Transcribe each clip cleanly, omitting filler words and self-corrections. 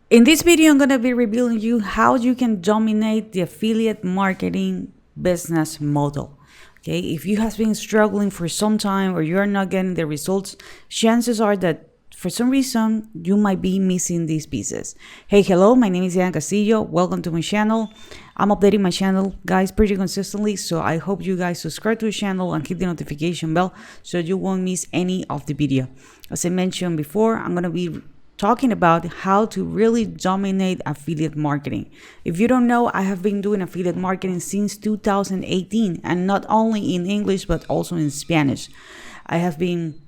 In this video, I'm going to be revealing you how you can dominate the affiliate marketing business model. Okay, if you have been struggling for some time or you're not getting the results, chances are that for some reason you might be missing these pieces. Hey, hello, my name is Diana Castillo. Welcome to my channel. I'm updating my channel, guys, pretty consistently, so I hope you guys subscribe to the channel and hit the notification bell so you won't miss any of the video. As I mentioned before, I'm going to be talking about how to really dominate affiliate marketing. If you don't know, I have been doing affiliate marketing since 2018, and not only in English but also in Spanish. I have been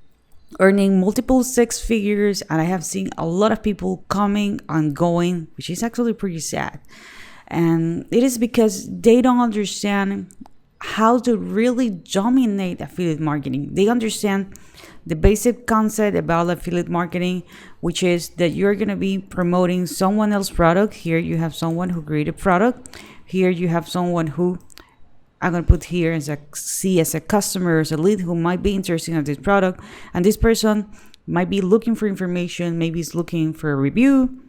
earning multiple six figures, and I have seen a lot of people coming and going, which is actually pretty sad. And it is because they don't understand how to really dominate affiliate marketing. They understand the basic concept about affiliate marketing, which is that you're going to be promoting someone else's product. Here you have someone who created a product. Here you have someone who I'm going to put here as a customer, as a lead who might be interested in this product. And this person might be looking for information. Maybe is looking for a review.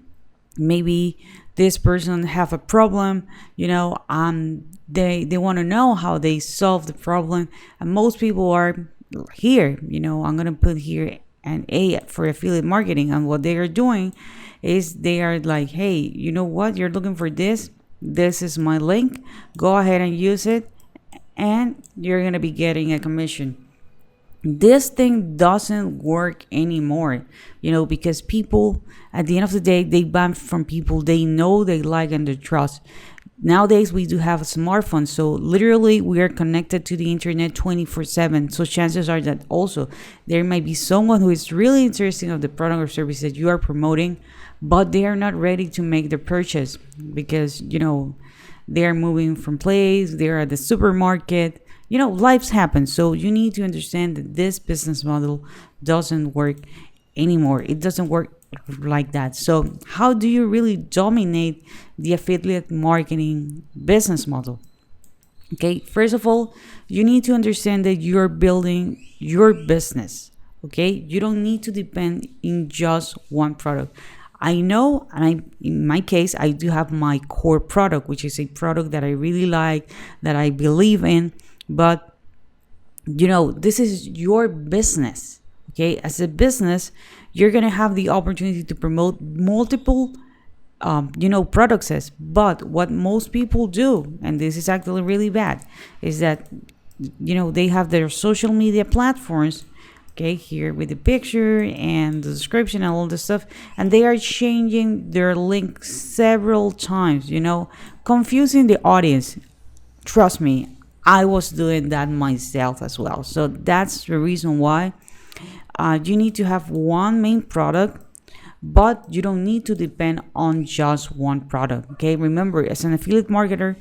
Maybe this person have a problem, they want to know how they solve the problem. And most people are here, I'm going to put here an A for affiliate marketing. And what they are doing is they are like, hey, you know what? You're looking for this. This is my link. Go ahead and use it. And you're going to be getting a commission. This thing doesn't work anymore, because people, at the end of the day, they buy from people they know, they like, and they trust. Nowadays, we do have a smartphone, so literally we are connected to the internet 24/7. So chances are that also there might be someone who is really interested in the product or service that you are promoting, but they are not ready to make the purchase because, they are moving from place, they're at the supermarket. Lives happen. So you need to understand that this business model doesn't work anymore. It doesn't work like that. So how do you really dominate the affiliate marketing business model? Okay, first of all, you need to understand that you're building your business. Okay, you don't need to depend in just one product. I know, and in my case, I do have my core product, which is a product that I really like, that I believe in. But, this is your business, okay? As a business, you're going to have the opportunity to promote multiple, products. But what most people do, and this is actually really bad, is that, they have their social media platforms, okay, here with the picture and the description and all this stuff, and they are changing their link several times, confusing the audience. Trust me, I was doing that myself as well. So that's the reason why you need to have one main product, but you don't need to depend on just one product. Okay, remember, as an affiliate marketer,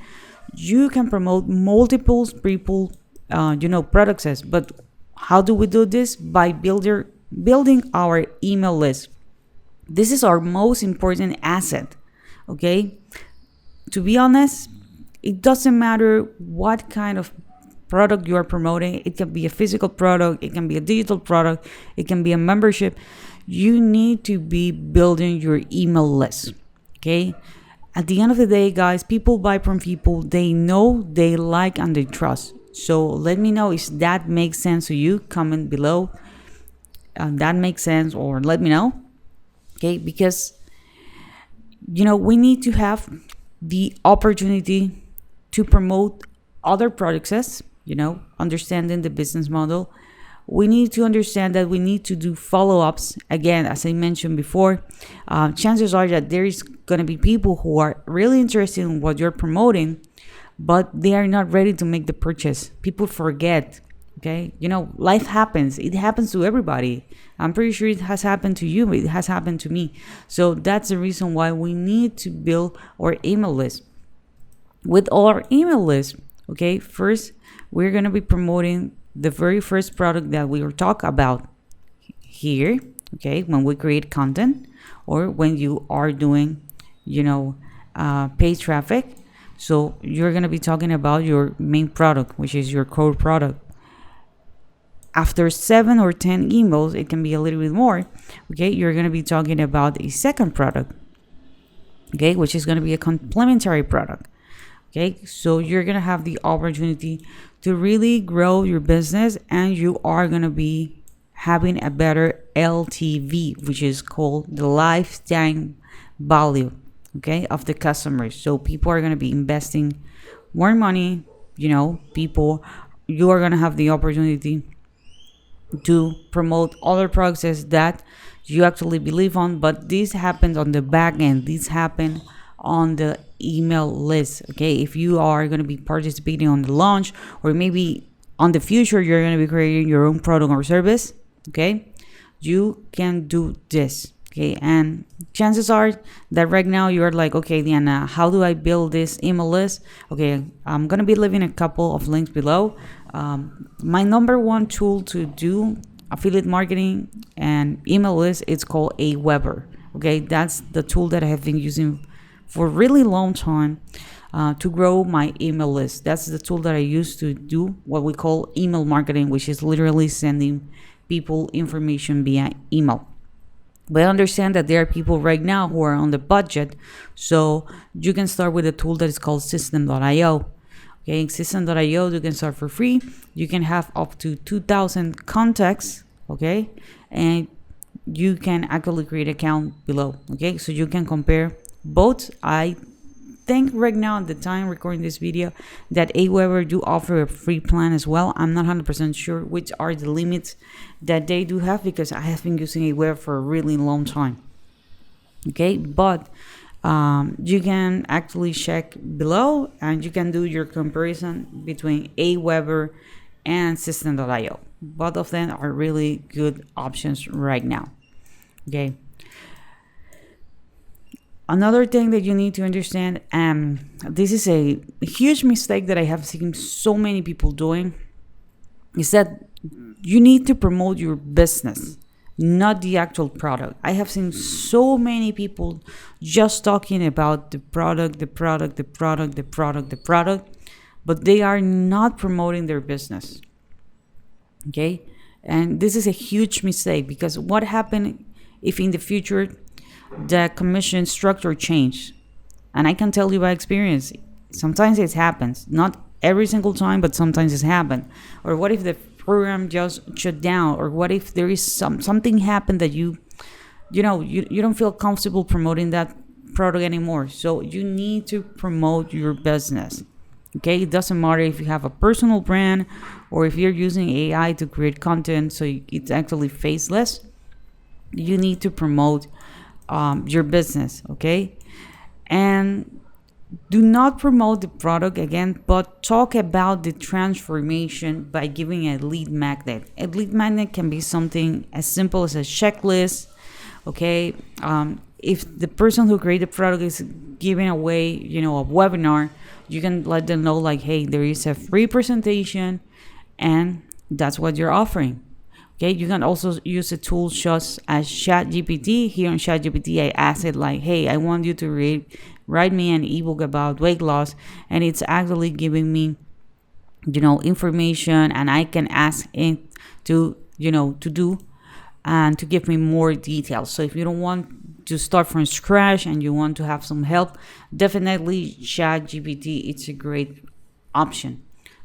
you can promote multiple people, products. But how do we do this? By building our email list. This is our most important asset. Okay, to be honest, it doesn't matter what kind of product you are promoting. It can be a physical product, it can be a digital product, it can be a membership. You need to be building your email list. Okay, at the end of the day, guys, people buy from people they know, they like, and they trust. So let me know if that makes sense to you. Comment below that makes sense, or let me know. Okay, because we need to have the opportunity to promote other products, understanding the business model. We need to understand that we need to do follow-ups. Again, as I mentioned before, chances are that there is going to be people who are really interested in what you're promoting, but they are not ready to make the purchase. People forget, okay? Life happens. It happens to everybody. I'm pretty sure it has happened to you. It has happened to me. So that's the reason why we need to build our email list. With our email list, okay, first, we're going to be promoting the very first product that we will talk about here, okay, when we create content or when you are doing, paid traffic. So you're going to be talking about your main product, which is your core product. After 7 or 10 emails, it can be a little bit more, okay, you're going to be talking about a second product. okay, which is going to be a complementary product. Okay, so you're going to have the opportunity to really grow your business, and you are going to be having a better LTV, which is called the lifetime value, okay, of the customers. So people are going to be investing more money, people, you are going to have the opportunity to promote other products that you actually believe on, but this happens on the back end. This happen on the email list. Okay, if you are going to be participating on the launch, or maybe on the future you're going to be creating your own product or service, okay, you can do this. Okay, and chances are that right now you're like, okay, Diana, how do I build this email list? Okay, I'm gonna be leaving a couple of links below. My number one tool to do affiliate marketing and email list, it's called Aweber. Okay, that's the tool that I have been using for a really long time to grow my email list. That's the tool that I use to do what we call email marketing, which is literally sending people information via email. But I understand that there are people right now who are on the budget, so you can start with a tool that is called System.io. Okay, System.io, you can start for free. You can have up to 2,000 contacts, okay, and you can actually create an account below. Okay, so you can compare both. I think right now at the time recording this video that Aweber do offer a free plan as well. I'm not 100% sure which are the limits that they do have, because I have been using Aweber for a really long time. Okay, but you can actually check below and you can do your comparison between Aweber and System.io. Both of them are really good options right now. Okay. Another thing that you need to understand, this is a huge mistake that I have seen so many people doing, is that you need to promote your business, not the actual product. I have seen so many people just talking about the product, but they are not promoting their business. Okay? And this is a huge mistake, because what happens if in the future the commission structure change? And I can tell you by experience, sometimes it happens, not every single time, but sometimes it's happened. Or what if the program just shut down? Or what if there is something happened that you don't feel comfortable promoting that product anymore? So you need to promote your business. Okay, it doesn't matter if you have a personal brand or if you're using AI to create content so it's actually faceless. You need to promote your business, okay? And do not promote the product again, but talk about the transformation by giving a lead magnet. A lead magnet can be something as simple as a checklist, okay? If the person who created the product is giving away, a webinar, you can let them know like, hey, there is a free presentation and that's what you're offering. Okay, you can also use a tool such as ChatGPT. Here on ChatGPT, I asked it like, hey, I want you to write me an ebook about weight loss. And it's actually giving me, information, and I can ask it to do and to give me more details. So if you don't want to start from scratch and you want to have some help, definitely ChatGPT, it's a great option.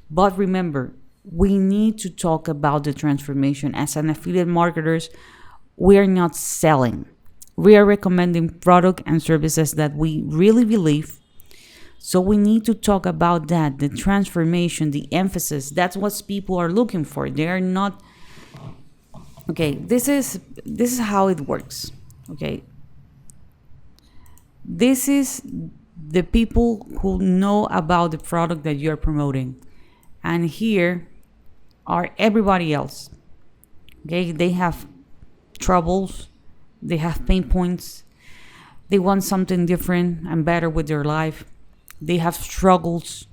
But remember, we need to talk about the transformation. As an affiliate marketers, we are not selling. We are recommending product and services that we really believe. So we need to talk about that, the transformation, the emphasis. That's what people are looking for. They are not. Okay, this is how it works. Okay. This is the people who know about the product that you're promoting. And here are everybody else. Okay, they have troubles, they have pain points, they want something different and better with their life, they have struggles.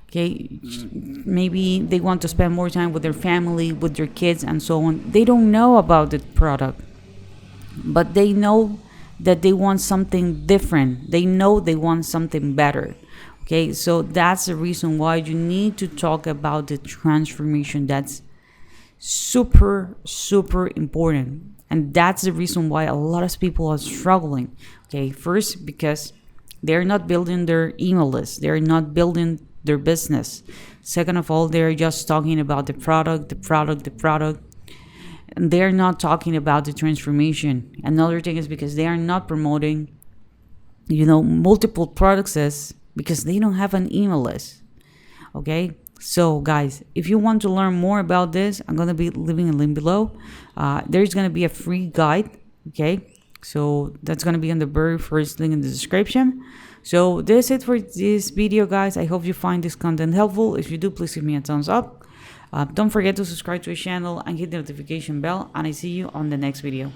Okay, maybe they want to spend more time with their family, with their kids, and so on. They don't know about the product, but they know that they want something different. They know they want something better. Okay, so that's the reason why you need to talk about the transformation. That's super, super important. And that's the reason why a lot of people are struggling. Okay, first, because They're not building their email list. They're not building their business. Second of all, they're just talking about the product, the product, the product. And they're not talking about the transformation. Another thing is because they are not promoting, multiple products because they don't have an email list. Okay. So guys, if you want to learn more about this, I'm going to be leaving a link below. There's going to be a free guide. Okay. So that's going to be on the very first link in the description. So that's it for this video, guys. I hope you find this content helpful. If you do, please give me a thumbs up. Don't forget to subscribe to the channel and hit the notification bell. And I see you on the next video.